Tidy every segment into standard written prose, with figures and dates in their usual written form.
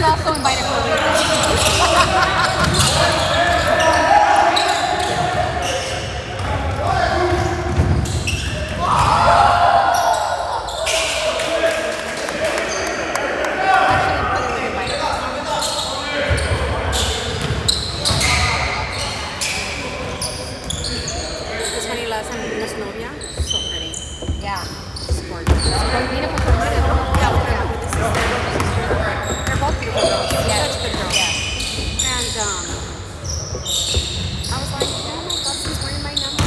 was also invited for a It's funny, last time vimos novia, so pretty. Yeah. She's gorgeous. Vino con su hermana, ¿no? Yeah, with the sister. They're both beautiful girls. Yes. Such good girls. Yes. And I was like, oh my god, she's wearing my number.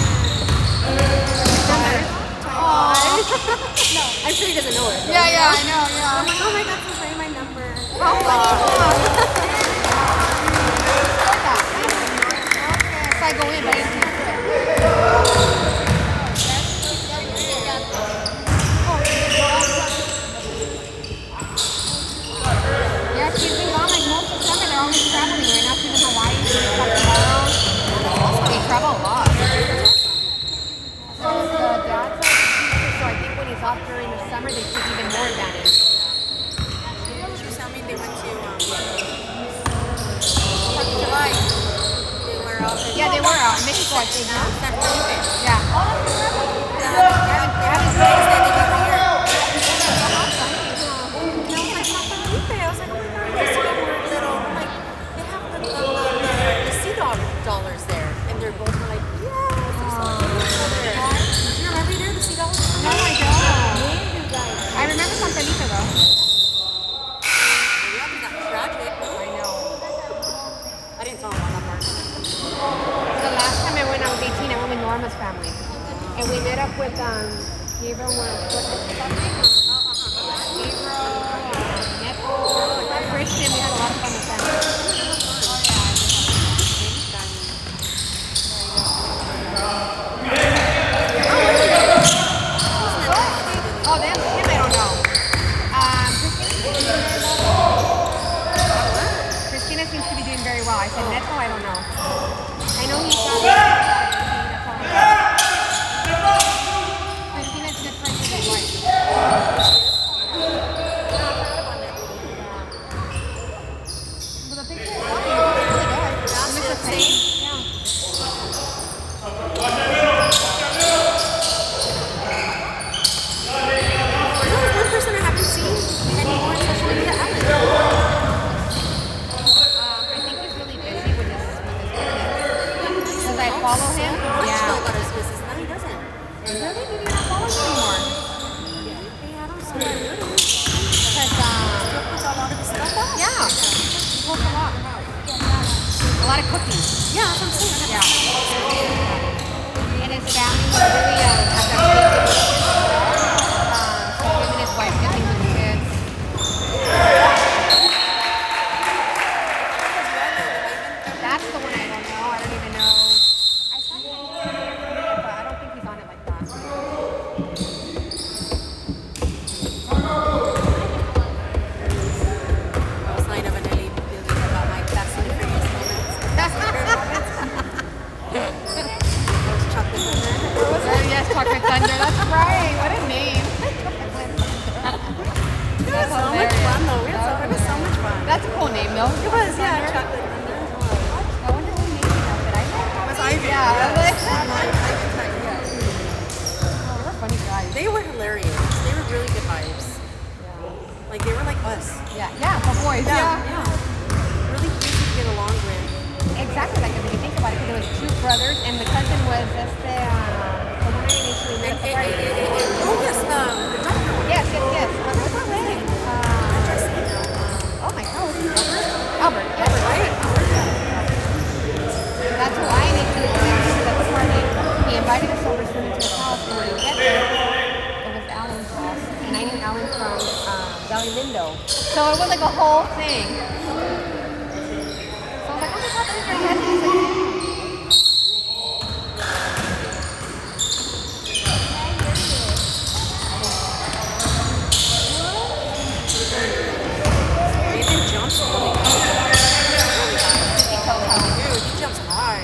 No, I'm sure he doesn't know it. Yeah, yeah, I know, yeah. I'm like, oh my god, she's wearing my number. How funny. So I go in, right? Yeah, she's been gone like most of the summer. They're always traveling right now. She's in Hawaii. She's back tomorrow. They travel a lot. So the dad's like, so I think when he's off during the summer, they take even more advantage. She was telling me they went to 4th of July. They were out in Yeah, they were out in Mexico, I think. San Felipe. Yeah. They haven't stayed every year. Dollars there, and they're both like, yes, they're so cute. Do you remember there, the $2? No, I don't. I remember San Felipe though. Yeah, because that's tragic. I know. I didn't tell him about that part. The last time I went, I was 18. I went with Norma's family, and we met up with Gabriel. What's his name? Gabriel, Neto, Christian. We had a lot of fun with them. Oh, him I don't know. Christina seems to be doing very well. I said Neto, I don't know. I know he's Christina's good friends with his wife. But the picture is really good. It's the same. Yeah. One person I haven't seen anymore on social media, Alex. I think he's really busy with his business. Because I follow him. I Yeah. know about his business. No, he doesn't. Really? Did you not follow him anymore? Yeah, I don't see him doing it. Because, He puts a lot of his stuff up. yeah. He posts a lot. A lot of cooking. Yeah, that's what I'm saying. Yeah. And his family was really have so him and his wife did things with the kids. That's the one I don't know. I don't even know. I thought he was on it, but I don't think he's on it like that. I was lying of an Ellie feeling about my Fast and the Furious moments. Chocolate thunder. Yes, Chocolate Thunder. That's right. What a name. It was so much fun though. It was so much fun. That's a cool name, though. It was, yeah, Chocolate Thunder. I wonder who named that. Did I know? It was Ivy. Yeah, Yes. they were funny guys. They were hilarious. They were really good vibes. Like they were like us. Yeah, yeah, for boys. Yeah. Really easy to get along with. Exactly like if you think about it, because there was two brothers, and the cousin was the one I initially met at the party. Oh yes, the doctor one. Yes. What was her name? Oh my God, was it Albert? Yes. Right? That's who I initially met at the party. He invited us over to his house, and when we get there, it was Alan's house, and I knew Alan from Valley Lindo. So it was like a whole thing. So I was like, oh my God, there's your cousin. He's like, Nathan jumps really high. Dude, he jumps high.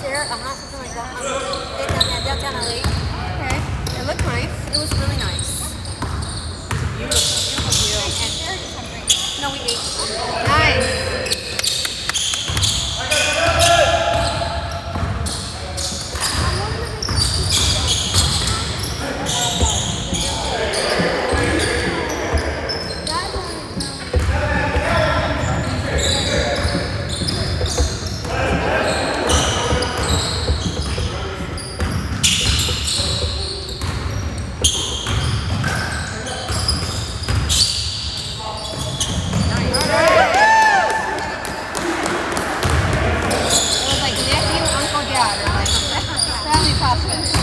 there, something like that. Downtown LA. Okay. It looked nice. It was really nice. Beautiful, beautiful And view. there is something. No, we ate. Nice. It was like nephew, uncle, dad, or like family process.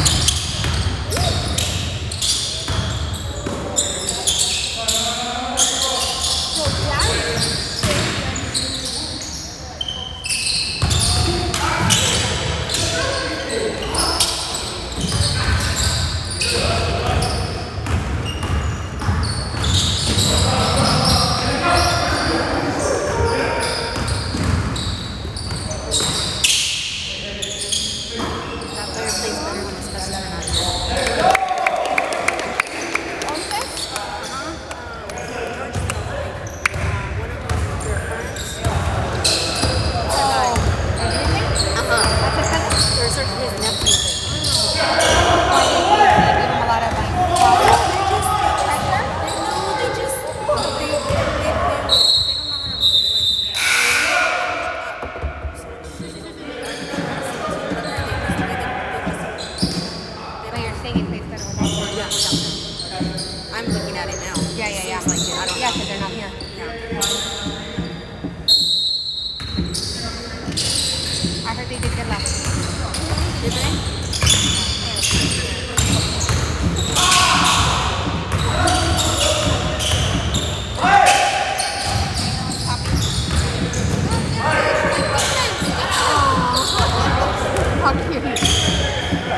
That player plays better when it's customized. There's his nephew. I'm looking at it now. Yeah. Seems like it. I don't Yeah, know. because they're not here. Yeah. I heard they did good last week. Did they? How cute.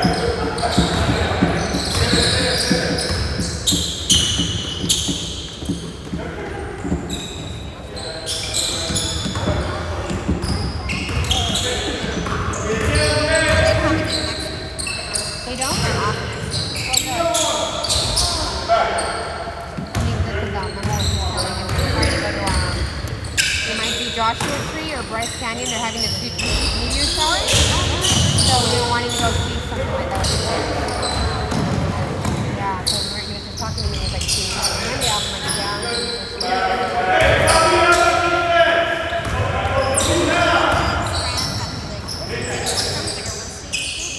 They don't? They're off. I mean, this is my husband's telling him they're trying to go to, it might be Joshua Tree or Bryce Canyon. They're having a sweet New Year's shower. So we were wanting to go see something like that. Yeah, so he was just talking to me. He was like, "See, Monday off."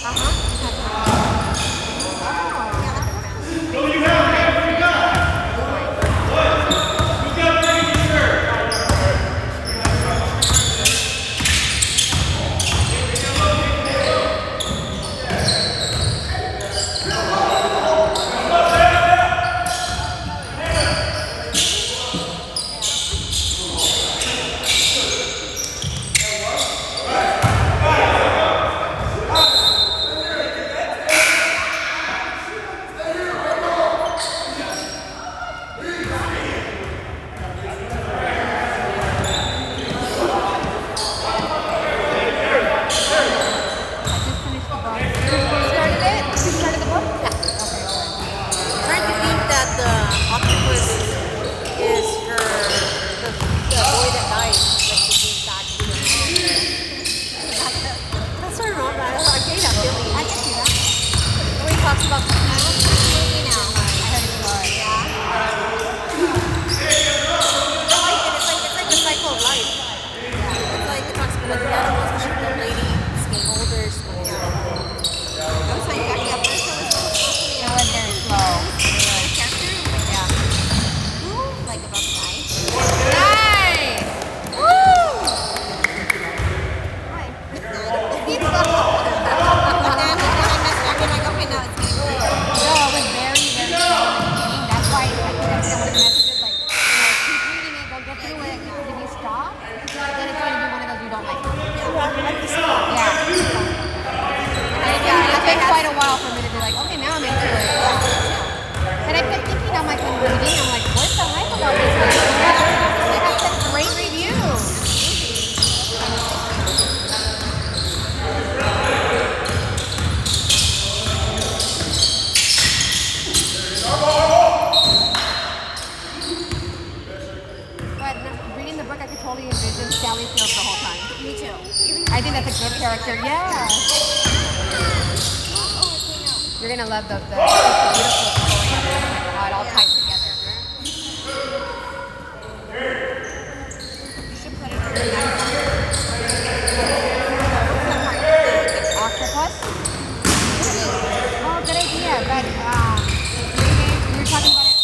I'm like, I think that's a good character. Yeah. You're gonna love the beautiful story. How it all ties together. You should put it on the next Octopus? Oh, good idea. But we were talking about it.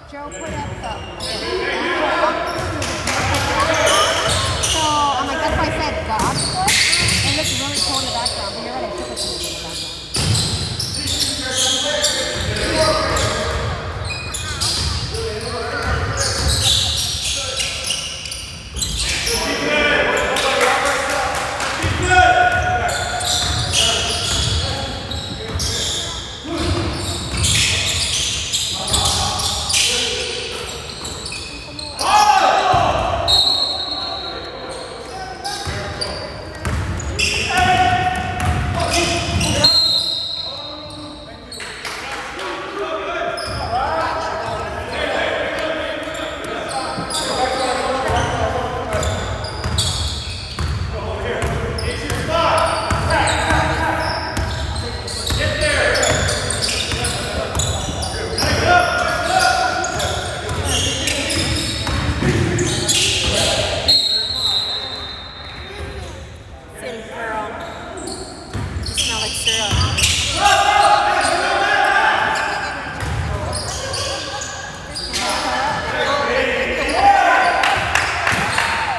Joe put up the. So I'm like, that's why I said the octopus. It looks really cool in the background. But you're right, I should put something in the background. Silly girl. You smell like syrup.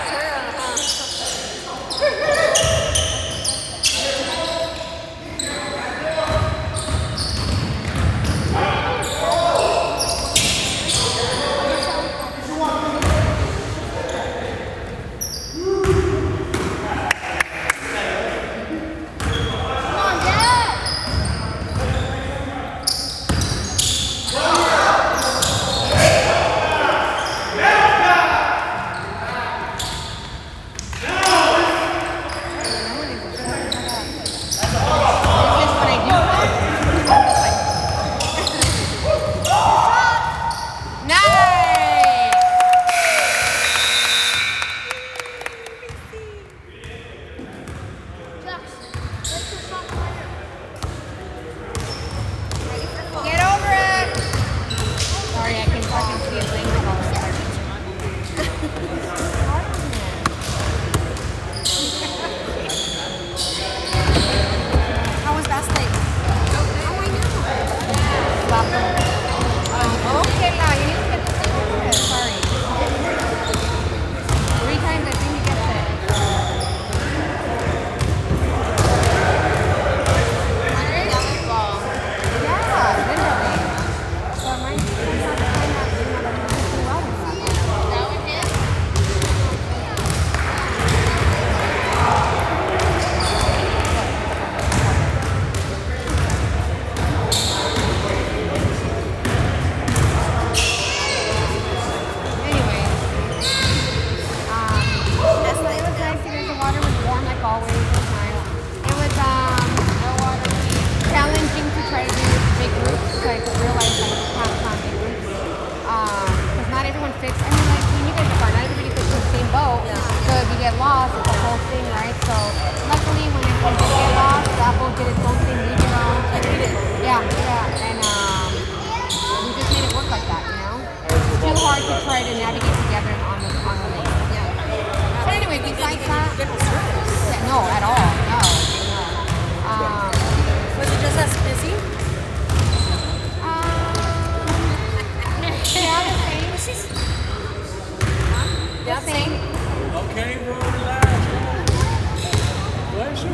Syrup, huh? Come on, Dad! This is what I do. Nice! Get over it! Sorry, I can fucking see his language all over. How was that steak? Oh, I know. Okay, now you need to get this over it. Sorry. 3 times I think he gets it. Yeah, literally. So mine comes out the time that you know that he did pretty well with that. Anyway, it was nice because the water was warm like always. It was nice. It was challenging to try to do big groups, so I realized like how to big groups. Because not everyone fits. I mean, like when you guys are, not everybody fits in the same boat. So if you get lost, it's a whole thing, right? So luckily, when you get lost, that boat did its own thing, leave your own. Yeah, and we just made it work like that, you know. It's too hard to try to navigate together on the lake. But anyway, besides that, yeah, no, at all, no. Was it just as busy? Yeah, the same. Yeah, same. Okay, bro, relax. Bless you.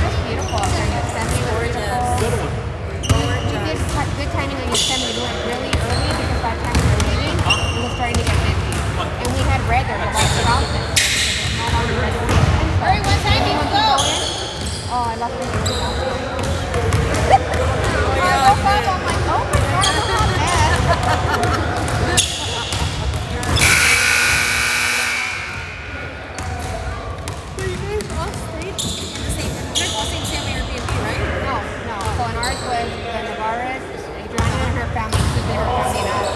It's beautiful out there. Yosemite was beautiful. Good one. We did good timing on Yosemite. We went really early because by the time we were leaving, it was starting to get busy. And we had regular, the white trousers. It's no longer reservation. Hurry, what time do you go in? Oh, I lost my shoes last night. I woke up, I'm like, oh my god, I'm not mad. But you guys all stayed in the same. You're all staying same Airbnb, right? No. So in ours was the Navarez, Adriana and her family, Susan, her family, and us.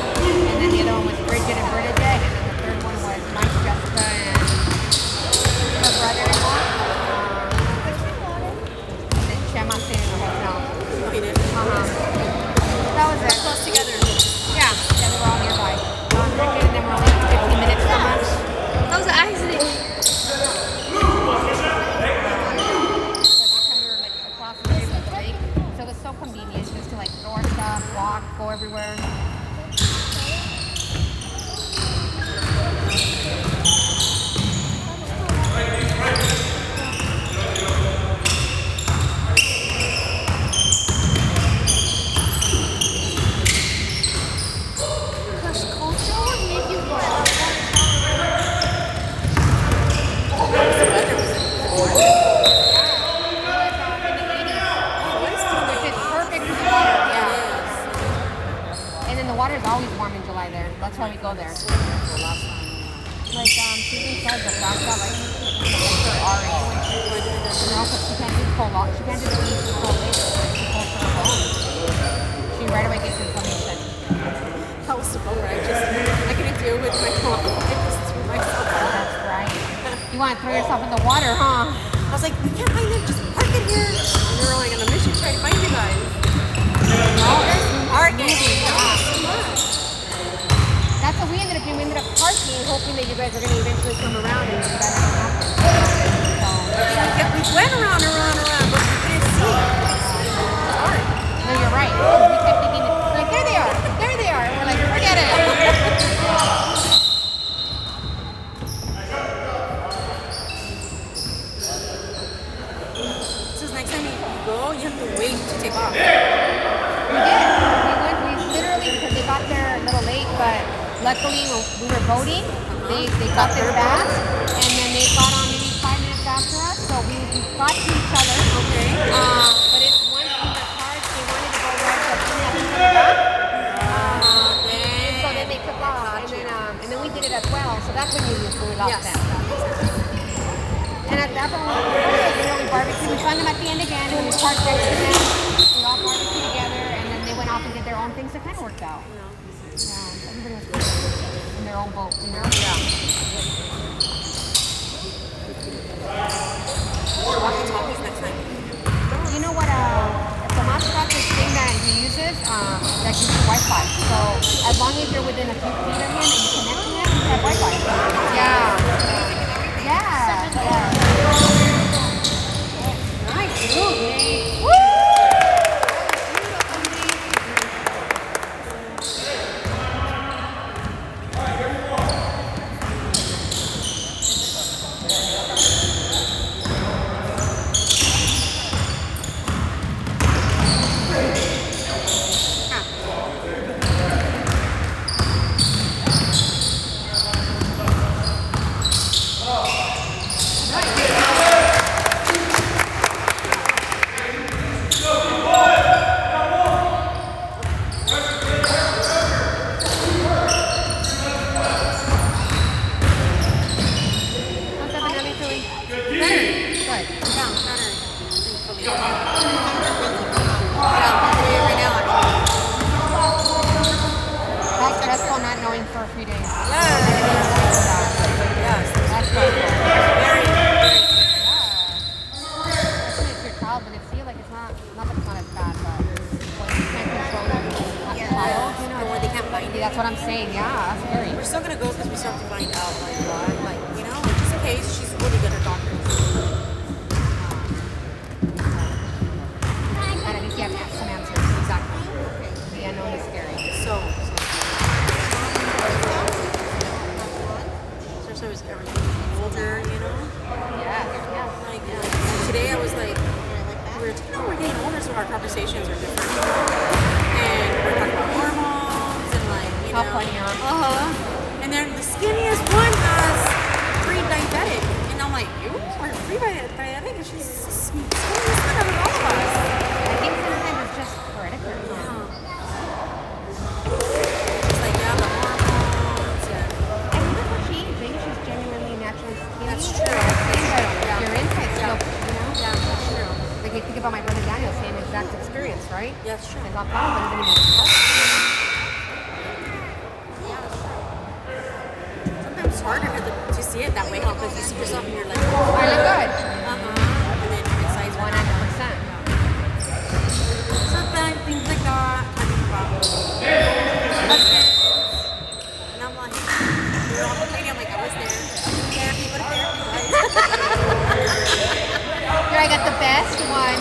go there. The last time. Like, she said the fact that, like, for RA, when she was, you know, 'cause she can't do cold, she can't do the easy cold labor, like, she goes for her bones. She right away gets information. That was the bummer. I couldn't deal with my mom. I just threw myself out. That's right. You want to throw yourself in the water, huh? I was like, we can't find it. Just park it here. And they were like, on a mission trying to find you guys. No, there's Park it. moving, Yeah. yeah. So much. That's what we ended up doing. We ended up parking, hoping that you guys were going to eventually come around, and that didn't happen. So, Yeah, we went around, but we couldn't see. It's hard. no, you're right. We kept thinking, like, there they are, there they are. And we're like, forget it. So next time you go, you have to wait to take off. We did. We literally, because they got there a little late, but luckily when we were voting, they got there fast, and then they got on maybe 5 minutes after us, so we got to each other. Okay. But it's once we were parked, they wanted to go right, but we had to come back. So then they took off, and then we did it as well, so that's when we lost Yes. them. And at that point, we barbecued. We found them at the end again, and we parked next to them. We all barbecued together, and then they went off and did their own things. So it kind of worked out. Yeah, everybody was good in their own boat, you know? Yeah. Walkie-talkies next time. You know what? Tomas got this thing that he uses that gives you Wi-Fi. So as long as you're within a few feet of him and you connect to him, you have Wi-Fi. Yeah. Yeah. Nice move, Nate. Woo! What's up, Anelli, Philly? Good. Yeah, better. Thankfully. Yeah, right now, actually. That's stressful not knowing for a few days. Yes. That's stressful. Very, very. Especially if your child, but it's feel like it's not that it's not as bad, but when you can't control your child, you know. Or they can't find you. That's what I'm saying. Yeah, that's scary. We're still gonna go because we still have to find out, like, why. Like, you know, just in case she's really good at doctors. And at least you have some answers. Exactly. The unknown is scary. So is everything older, you know? Yeah. Like, today I was like, we're getting older, so our conversations are different. And we're talking about hormones and, like, you know. How funny, huh? Uh-huh. And then the skinniest one has pre-diabetic. And I'm like, you are pre-diabetic? And she's the skinniest one out of all of us. I think sometimes it's just hereditary. It's like, yeah, the hormones and... And even when she eats, maybe she's genuinely naturally skinny. That's true. But your insides still, you know? Yeah, that's true. Like you think about my brother Daniel, same exact experience, right? Yeah, that's true. They got found, but it didn't even start. Sometimes it's harder to see it that way, huh? Because you see yourself and you're like, I look good. and then insides 100%. Sometimes things like that, talking about husbands. And I'm like, you're all complaining. I'm like, I was there. Therapy, what a therapy was. Here I got the best one.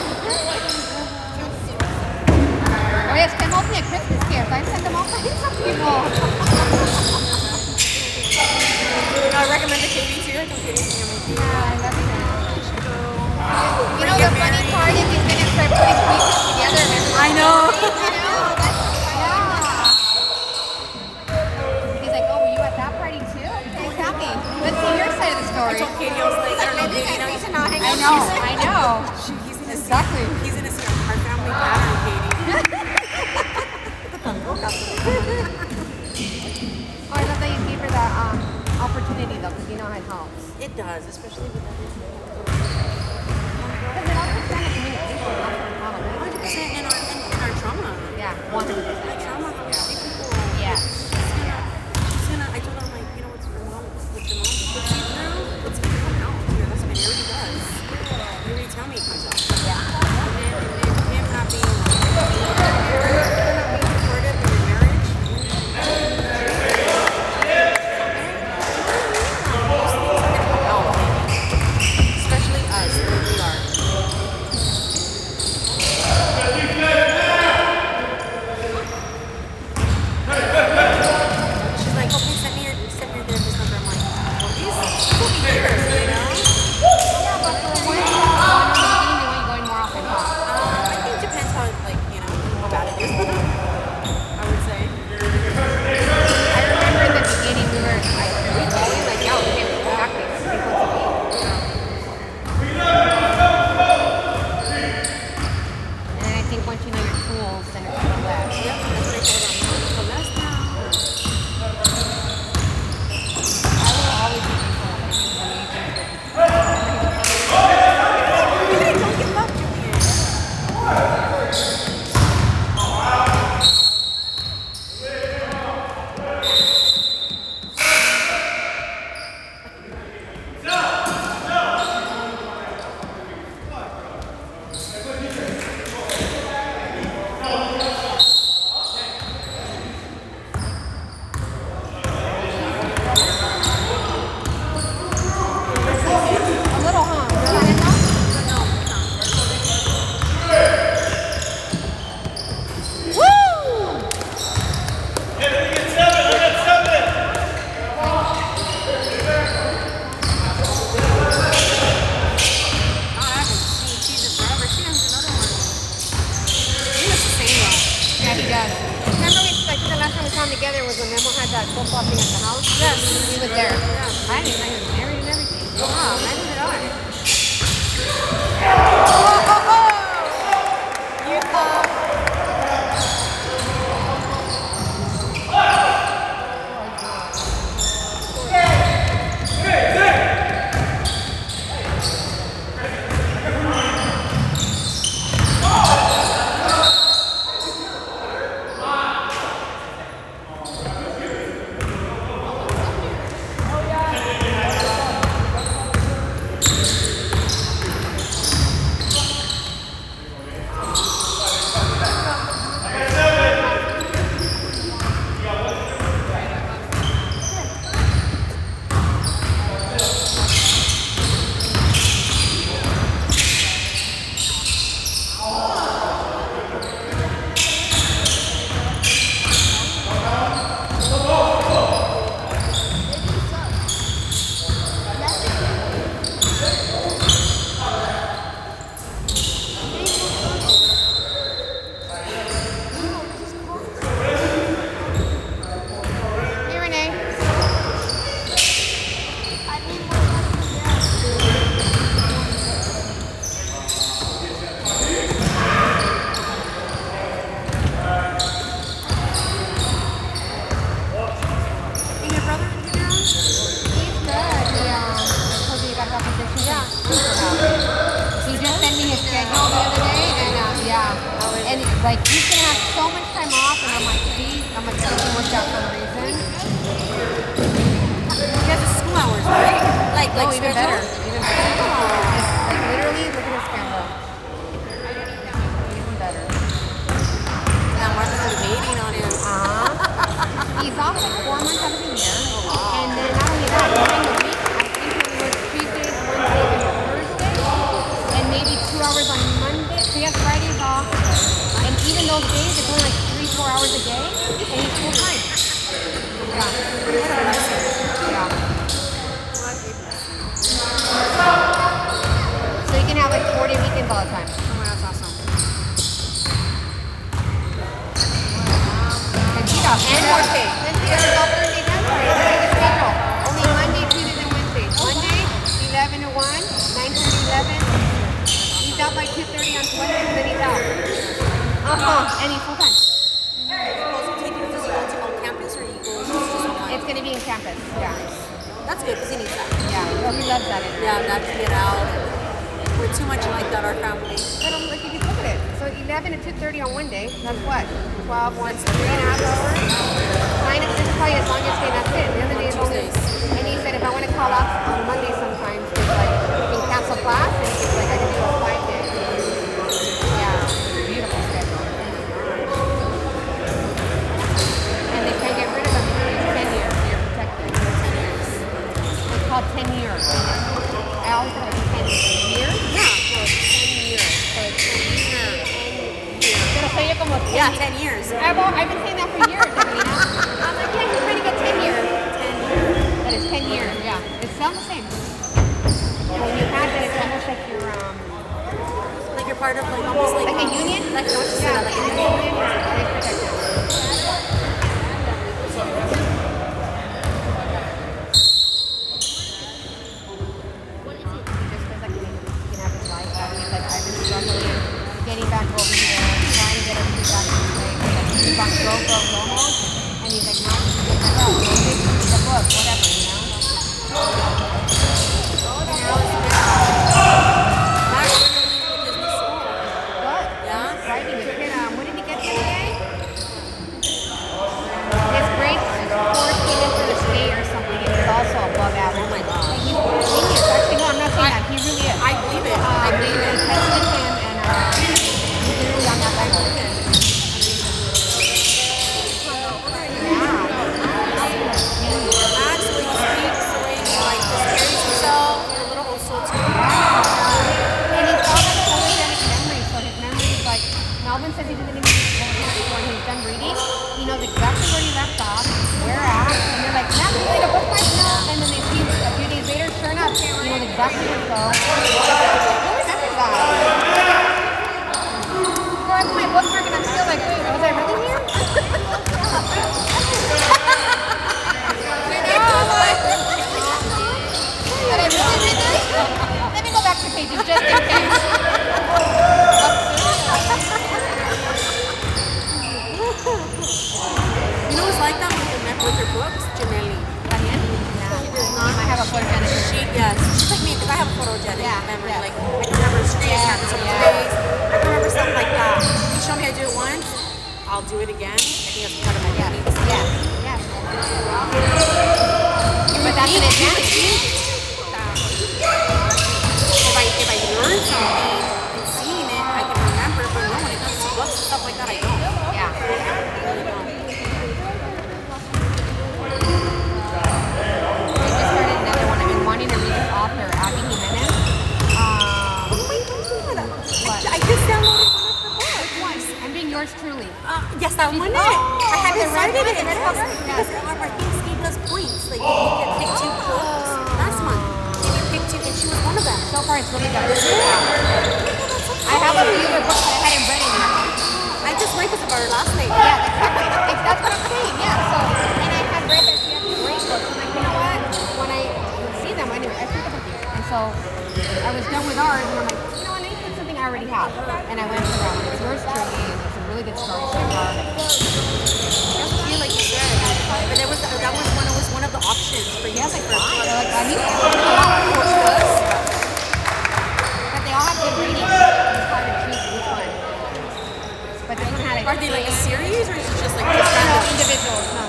Oh yes, I'm opening a Christmas gift. I sent them all to some people. I recommend the Katie too. I think Katie's amazing. Yeah, I love it. You know Get the funny married. part is he's gonna start putting pieces together. And I know. He's like, oh, were you at that party too? Okay, tell me. Let's see your side of the I story. told Katie, I was like, I don't know, Katie, now you should not hang out. I know. He's gonna Exactly. see. He's gonna see our family pattern, Katie. Oh, I love know it helps. It does, especially with everything. Because it also kind of communication. That's what the problem is. 100% in our trauma. Yeah, 100%. Our trauma, how we see people. Yeah. She's gonna, I told her, I'm like, you know, what's your mom? What's your mom? What's she now? What's gonna come out? Your husband, it already does. You already tell me it comes out. Yeah. And him not being, supportive in your marriage. Most things are gonna come out, especially us, the way we are. She's like, okay, send me your therapist number. I'm like, well, this will be yours, you know? Yeah, but for when you want to begin, you want you going more often, huh? I think it depends how, like, you know, how bad it is. I would say. I remember in the beginning we were going like, yeah, we can't go back like 3 months a week. And I think once you know your tools, then it's a little less. Yep, that's what I told them. So that's now. I will always be thankful that my amazing. Really don't give up, Julian. A little, huh? Is that enough? Woo! I haven't seen cheese in forever. She has another one. He looks the same though. Yeah, he does. Remember, I think the last time we saw him together was when Memo had that football thing at the house? Yes. He was there. Yeah. I didn't know he was married and everything. Wow, neither did I. You come. Hey, Renee. And your brother in your house? He's good. I told you got that position. Yeah. He just sent me his schedule the other day, and and like he's gonna have so much time off, and I'm like, geez, I'm like, everything worked out for a reason. He has his school hours, right? Like Oh, even schedule? better, even better. Like literally, look at his schedule. Even better. Now Martha's waiting on him. He's off like 4 months out of the year, and then not only that, during the week, I think he works Tuesdays, Wednesdays, and Thursdays, and maybe 2 hours on Monday. So he has Fridays off, and even those days, it's only like 3-4 hours a day, and he's full time. Yeah. Yeah. So he can have like 40 weekends all the time. Oh my, that's awesome. And he got and more pay. Then he does all Thursdays and Fridays. Look at his schedule. Only Monday, Tuesdays, and Wednesdays. Monday, 11 to 1, 9 to 11. He's out by 2:30 on Wednesdays, then he's out. And he's full time. Does he go to on campus or he goes just online? It's gonna be in campus. Yeah. That's good because he needs that. Yeah, well, he loves that. Yeah, that to get out. We're too much like that, our family. But like, if you look at it, so 11 to 2:30 on one day, that's what? 12, 3.5 hours? This is probably his longest day, that's it. The other day is only, and he said if I want to call off on Monday sometimes, it's like, you can cancel class, and it's like, I can do a 5 day. Yeah, beautiful schedule. And they can't get rid of him until he's 10 years, you're protected. 10 years. It's called 10 years. I always thought it was 10 years. Yeah, well, 10 years. So it's 10 years. Pero soy yo como 10 Yeah, 10 years. I've been saying that for years, Evelina. I'm like, yeah, he's ready to get 10 years. 10 years. That is 10 years, yeah. It sounds the same. When you have that, it's almost like you're, Like you're part of like almost like a union? Like no, she Yeah, said, like like a a union. union. It's protected. He just feels like he can have his life back. He's like, I've been struggling, getting back over here, trying to get everything back in place. He's like, he's on go mode. And he's like, now he's like, well, read the book, whatever, you know? Max literally with his new school. What? Yeah. Writing his kid, what did he get today? His grade scores came in for the state or something, and he's also above average. Oh my God. Like, he's a genius. Actually, no, I'm not saying that. He really is. I believe it. I believe They it. tested him, and he's really on that level. Yeah. Max, the way he speaks, the way he like just carries himself, a little also too. And he's got like photogenic memory, so his memory is like, Melvin says he doesn't even when he's done reading, he knows exactly where he left off, where at, and they're like, Matt, you read a book right now? And then they see a few days later, sure enough, he knows exactly where to go. Who remembers that? So I put my bookmark and I'm still like, wait, was I really here? Did I really read this? Let me go back to pages just in case. You know who's like that with her books? Janelle. She does not. I have a photogenic memory. Yes. She's like me because I have a photogenic memory. yeah. Like I can remember streets, I can remember someone's face. I can remember stuff like that. You show me how to do it once, I'll do it again. I think that's part of my techniques. Yeah. But that's an advantage. If I learn something and seeing it, I can remember. But no, when it comes to books and stuff like that, I don't. Yeah. I just started another one. I've been wanting to read this author, Abby Jimenez. Oh my god! What? I just downloaded one of her books. I'm being yours truly. Yes, that one. Oh, I haven't the red started one, it. the red Because cover? I think Steve does points. Like you can pick 2 books. Last month, and you picked 2, and she was one of them. So far, it's really good. I I have a few other books that I hadn't read in yet. I just read this about her last night. Yeah, exactly. That's what I'm saying. Yeah. So, and I had read that she had these great books. I'm like, you know what? When I would see them, anyway, I picked up a few. And so I was done with ours, and I'm like, you know what? I need to pick something I already have. And I went for that one. It's yours truly. It's a really good story so far. It doesn't feel like you said. But that was one of the options for you. Yeah, like why? They're like, I need to pick a lot of books. But they all have good ratings. It's hard to choose which one. But this one had Are they like a series, or is it just like no, random? individuals. No.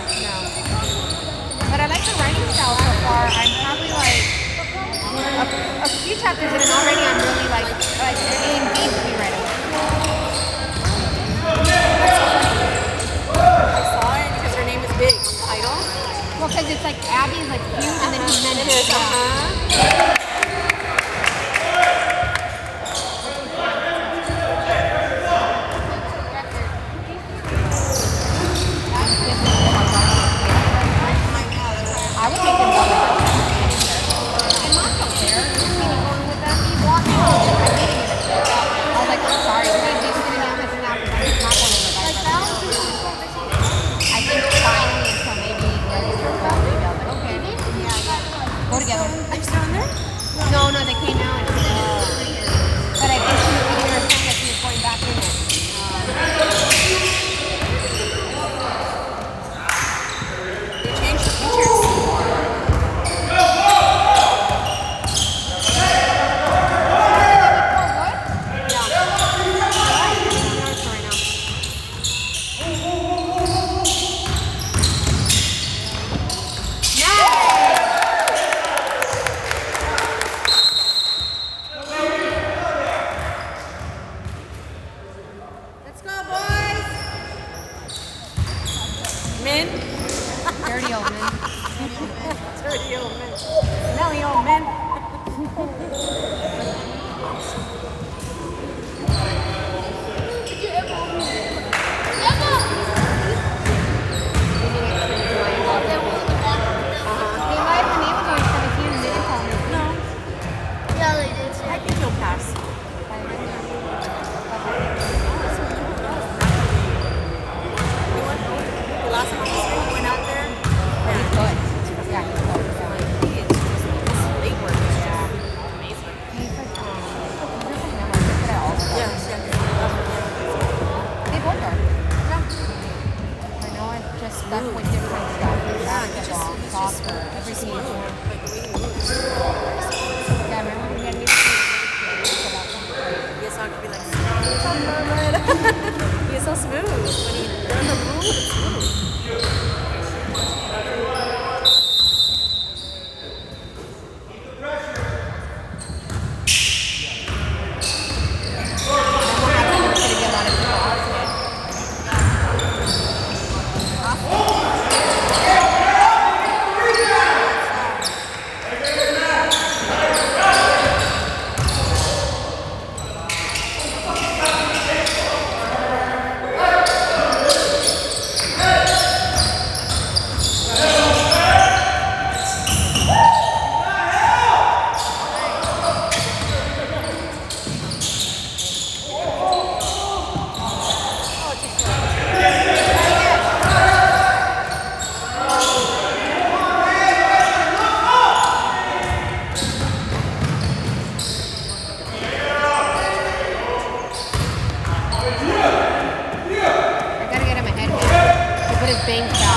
But I like the writing style so far. I'm probably like a few chapters in, and already I'm really like in deep to be ready. I saw it because her name is big on the title. Well, because it's like Abby's like huge, and then he's Jimenez. I would make him go with us. And Mom's not there. You see me going with them. He walked home. I made him get it. I was like, I'm sorry. We're going to be sitting down this and that because he's not going with us. I think finally until maybe regular fall maybe. I was like, okay. Yeah. Go together. Are you still in there? No, they came out. But I think she was giving her son that she was going back in it. They changed the features. Yeah, they did. I think he'll pass. The last time I was there, he went out there. And he is just, his leg work is just amazing. Yes, yes. They both are. I know it's just stuck with different stuff. Basketball, soccer, everything. Like the way he moves. Yeah, remember we had Yes, I could be like, he is so smooth. When he does a move, it's smooth. I gotta get him ahead here. To put his bangs back.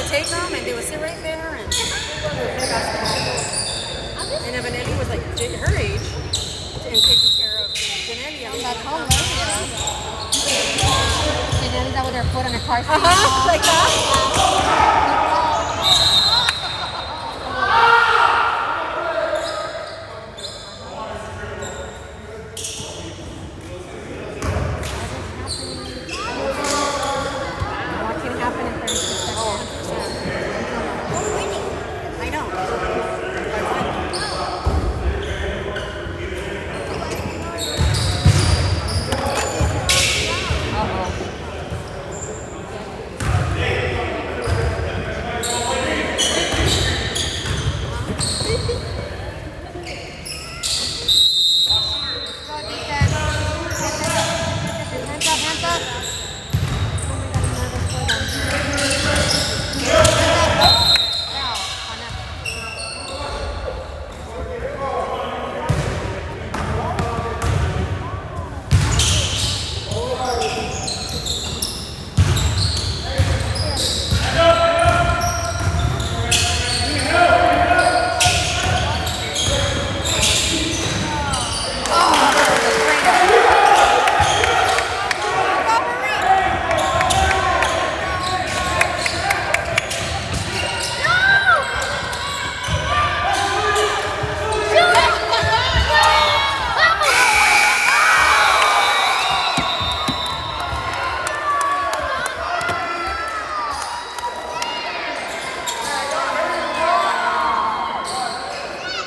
take them and they would sit right there and play basketball. And Evanelli was like her age and taking care of Janelli. That's hilarious. And then that with their foot on a car seat. Like that.